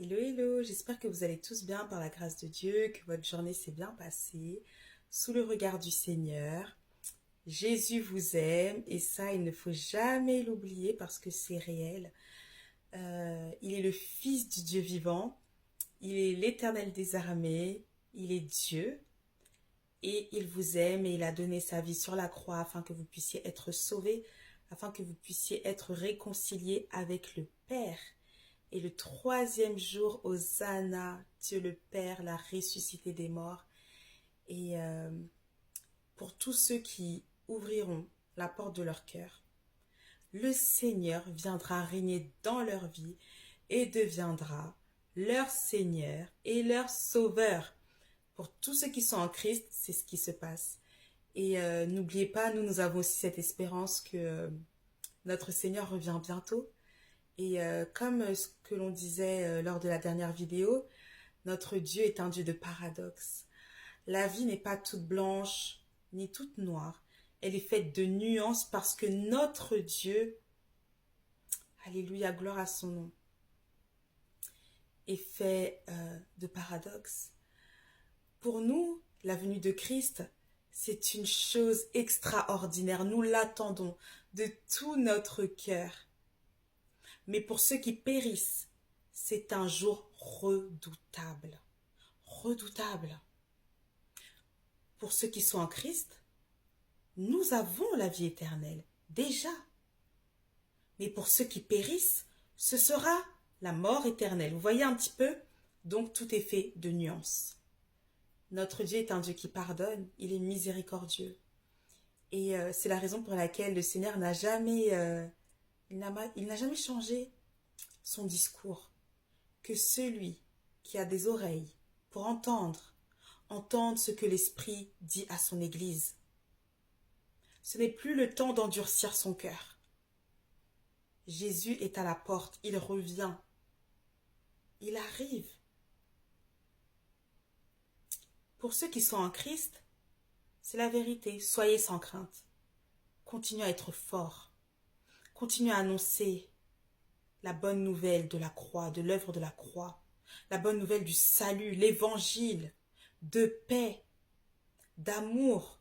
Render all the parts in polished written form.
Hello, hello, j'espère que vous allez tous bien par la grâce de Dieu, que votre journée s'est bien passée, sous le regard du Seigneur. Jésus vous aime et ça, il ne faut jamais l'oublier parce que c'est réel. Il est le Fils du Dieu vivant, il est l'Éternel des armées, il est Dieu et il vous aime et il a donné sa vie sur la croix afin que vous puissiez être sauvés, afin que vous puissiez être réconciliés avec le Père. Et le troisième jour, Hosanna, Dieu le Père l'a ressuscité des morts. Et pour tous ceux qui ouvriront la porte de leur cœur, le Seigneur viendra régner dans leur vie et deviendra leur Seigneur et leur Sauveur. Pour tous ceux qui sont en Christ, c'est ce qui se passe. Et n'oubliez pas, nous avons aussi cette espérance que notre Seigneur revient bientôt. Et comme ce que l'on disait lors de la dernière vidéo, notre Dieu est un Dieu de paradoxe. La vie n'est pas toute blanche ni toute noire. Elle est faite de nuances parce que notre Dieu, alléluia, gloire à son nom, est fait de paradoxes. Pour nous, la venue de Christ, c'est une chose extraordinaire. Nous l'attendons de tout notre cœur. Mais pour ceux qui périssent, c'est un jour redoutable. Redoutable. Pour ceux qui sont en Christ, nous avons la vie éternelle, déjà. Mais pour ceux qui périssent, ce sera la mort éternelle. Vous voyez un petit peu? Donc tout est fait de nuances. Notre Dieu est un Dieu qui pardonne, il est miséricordieux. Et c'est la raison pour laquelle le Seigneur n'a jamais, il n'a jamais changé son discours. Que celui qui a des oreilles pour entendre, entende ce que l'Esprit dit à son Église. Ce n'est plus le temps d'endurcir son cœur. Jésus est à la porte, il revient. Il arrive. Pour ceux qui sont en Christ, c'est la vérité. Soyez sans crainte. Continuez à être forts. Continuez à annoncer la bonne nouvelle de la croix, de l'œuvre de la croix. La bonne nouvelle du salut, l'évangile, de paix, d'amour,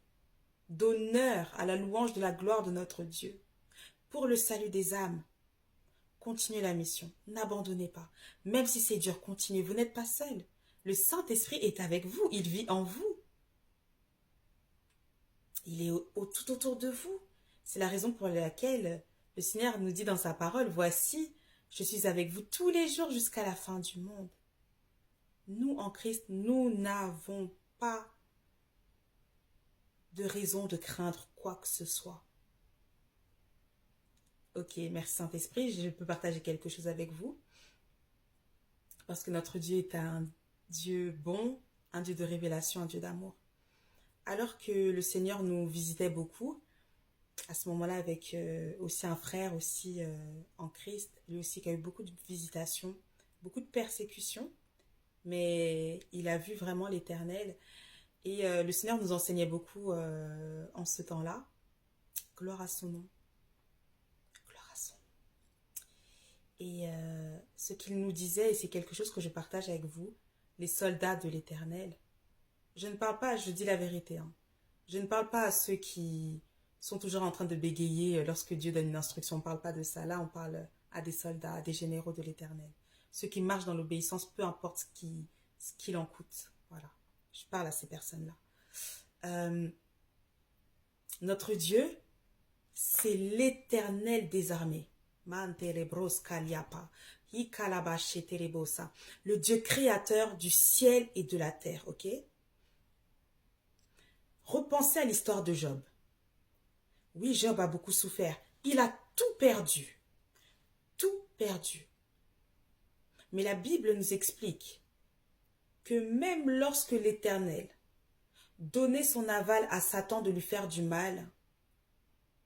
d'honneur à la louange de la gloire de notre Dieu. Pour le salut des âmes, continuez la mission. N'abandonnez pas. Même si c'est dur, continuez. Vous n'êtes pas seul. Le Saint-Esprit est avec vous. Il vit en vous. Il est tout autour de vous. C'est la raison pour laquelle le Seigneur nous dit dans sa parole, voici, je suis avec vous tous les jours jusqu'à la fin du monde. Nous, en Christ, nous n'avons pas de raison de craindre quoi que ce soit. Ok, merci Saint-Esprit, je peux partager quelque chose avec vous. Parce que notre Dieu est un Dieu bon, un Dieu de révélation, un Dieu d'amour. Alors que le Seigneur nous visitait beaucoup, à ce moment-là avec aussi un frère aussi en Christ, lui aussi qui a eu beaucoup de visitations, beaucoup de persécutions, mais il a vu vraiment l'Éternel. Et le Seigneur nous enseignait beaucoup en ce temps-là. Gloire à son nom. Gloire à son nom. Et ce qu'il nous disait, et c'est quelque chose que je partage avec vous, les soldats de l'Éternel. Je ne parle pas, je dis la vérité, hein. Je ne parle pas à ceux qui sont toujours en train de bégayer lorsque Dieu donne une instruction. On ne parle pas de ça. Là, on parle à des soldats, à des généraux de l'Éternel. Ceux qui marchent dans l'obéissance, peu importe ce qu'il en coûte. Voilà. Je parle à ces personnes-là. Notre Dieu, c'est l'Éternel des armées. Le Dieu créateur du ciel et de la terre, ok? Repensez à l'histoire de Job. Oui, Job a beaucoup souffert. Il a tout perdu. Tout perdu. Mais la Bible nous explique que même lorsque l'Éternel donnait son aval à Satan de lui faire du mal,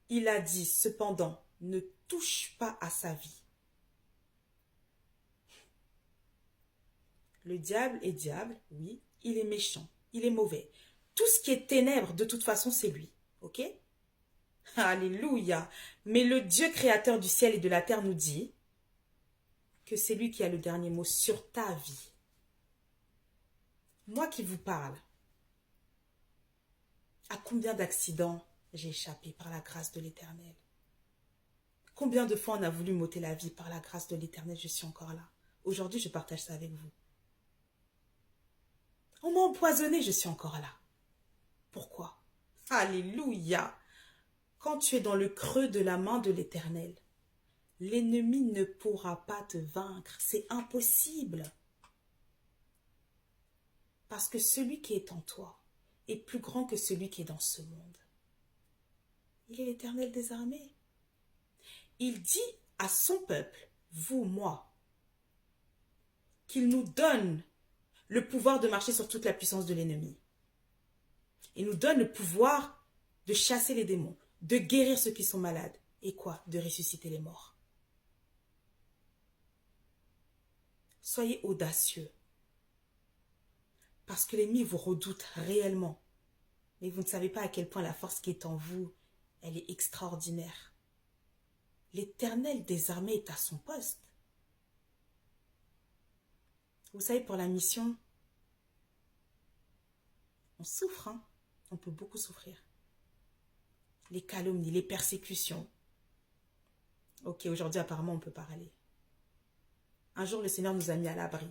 il a dit cependant, ne touche pas à sa vie. Le diable est diable, oui, il est méchant, il est mauvais. Tout ce qui est ténèbres, de toute façon, c'est lui, ok? Alléluia. Mais le Dieu créateur du ciel et de la terre nous dit que c'est lui qui a le dernier mot sur ta vie. Moi qui vous parle, à combien d'accidents j'ai échappé par la grâce de l'Éternel? Combien de fois on a voulu m'ôter la vie par la grâce de l'Éternel, je suis encore là. Aujourd'hui, je partage ça avec vous. On m'a empoisonné, je suis encore là. Pourquoi? Alléluia! Quand tu es dans le creux de la main de l'Éternel, l'ennemi ne pourra pas te vaincre. C'est impossible. Parce que celui qui est en toi est plus grand que celui qui est dans ce monde. Il est l'Éternel des armées. Il dit à son peuple, vous, moi, qu'il nous donne le pouvoir de marcher sur toute la puissance de l'ennemi. Il nous donne le pouvoir de chasser les démons, de guérir ceux qui sont malades. Et quoi? De ressusciter les morts. Soyez audacieux. Parce que l'ennemi vous redoute réellement. Mais vous ne savez pas à quel point la force qui est en vous, elle est extraordinaire. L'Éternel des armées est à son poste. Vous savez, pour la mission, on souffre, hein? On peut beaucoup souffrir. Les calomnies, les persécutions. Ok, aujourd'hui, apparemment, on peut parler. Un jour, le Seigneur nous a mis à l'abri.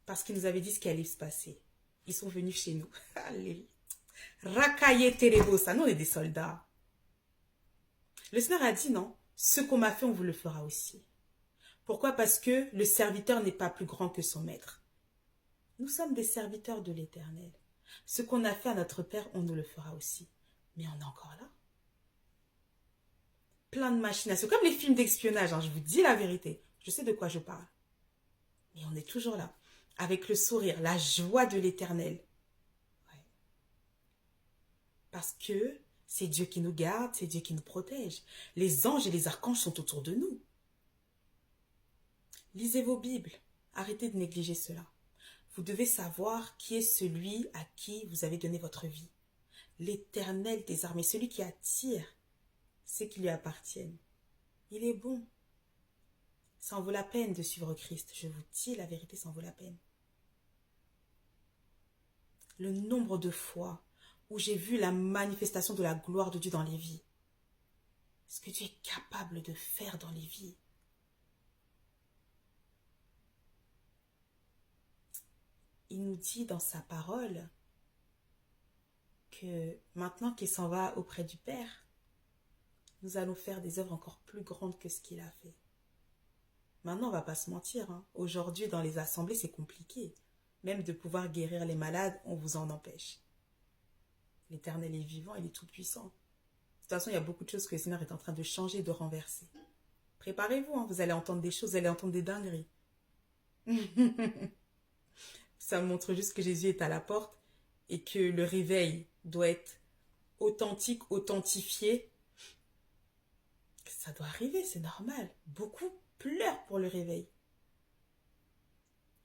Parce qu'il nous avait dit ce qui allait se passer. Ils sont venus chez nous. Allez. Rakaye Terebosa. Nous, on est des soldats. Le Seigneur a dit non. Ce qu'on m'a fait, on vous le fera aussi. Pourquoi? Parce que le serviteur n'est pas plus grand que son maître. Nous sommes des serviteurs de l'Éternel. Ce qu'on a fait à notre Père, on nous le fera aussi. Mais on est encore là. Plein de machinations. Comme les films d'espionnage, hein, je vous dis la vérité. Je sais de quoi je parle. Mais on est toujours là. Avec le sourire, la joie de l'Éternel. Ouais. Parce que c'est Dieu qui nous garde, c'est Dieu qui nous protège. Les anges et les archanges sont autour de nous. Lisez vos Bibles. Arrêtez de négliger cela. Vous devez savoir qui est celui à qui vous avez donné votre vie. L'Éternel des armées, celui qui attire ceux qui lui appartiennent. Il est bon. Ça en vaut la peine de suivre Christ. Je vous dis la vérité, ça en vaut la peine. Le nombre de fois où j'ai vu la manifestation de la gloire de Dieu dans les vies. Ce que Dieu est capable de faire dans les vies. Il nous dit dans sa parole que maintenant qu'il s'en va auprès du Père, nous allons faire des œuvres encore plus grandes que ce qu'il a fait. Maintenant, on ne va pas se mentir. Hein. Aujourd'hui, dans les assemblées, c'est compliqué. Même de pouvoir guérir les malades, on vous en empêche. L'Éternel est vivant, il est tout-puissant. De toute façon, il y a beaucoup de choses que le Seigneur est en train de changer, de renverser. Préparez-vous, hein, vous allez entendre des choses, vous allez entendre des dingueries. Ça montre juste que Jésus est à la porte et que le réveil doit être authentique, authentifié. Ça doit arriver, c'est normal. Beaucoup pleurent pour le réveil.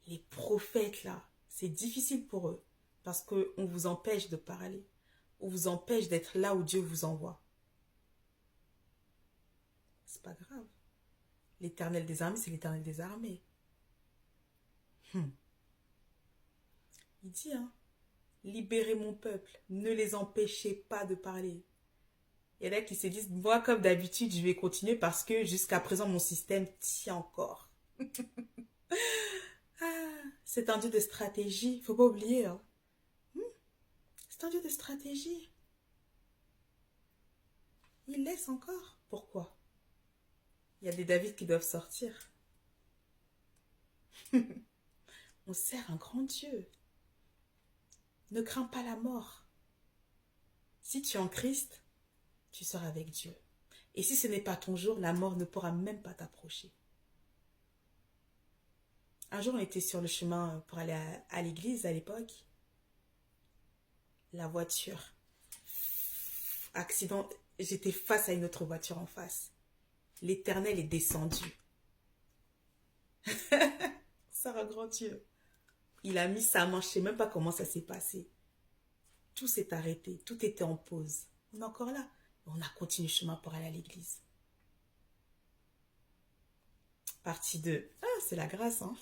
Les prophètes, là, c'est difficile pour eux parce qu'on vous empêche de parler. On vous empêche d'être là où Dieu vous envoie. C'est pas grave. L'Éternel des armées, c'est l'Éternel des armées. Il dit, hein, libérez mon peuple, ne les empêchez pas de parler. Il y en a qui se disent, moi comme d'habitude, je vais continuer parce que jusqu'à présent, mon système tient encore. C'est un Dieu de stratégie, il ne faut pas oublier. Hein. C'est un Dieu de stratégie. Il laisse encore. Pourquoi? Il y a des David qui doivent sortir. On sert un grand Dieu. Ne crains pas la mort. Si tu es en Christ, tu seras avec Dieu. Et si ce n'est pas ton jour, la mort ne pourra même pas t'approcher. Un jour, on était sur le chemin pour aller à l'église à l'époque. La voiture. Accident. J'étais face à une autre voiture en face. L'Éternel est descendu. Ça rend grand Dieu. Il a mis sa main, je ne sais même pas comment ça s'est passé. Tout s'est arrêté, tout était en pause. On est encore là. On a continué le chemin pour aller à l'église. Partie 2. Ah, c'est la grâce, hein.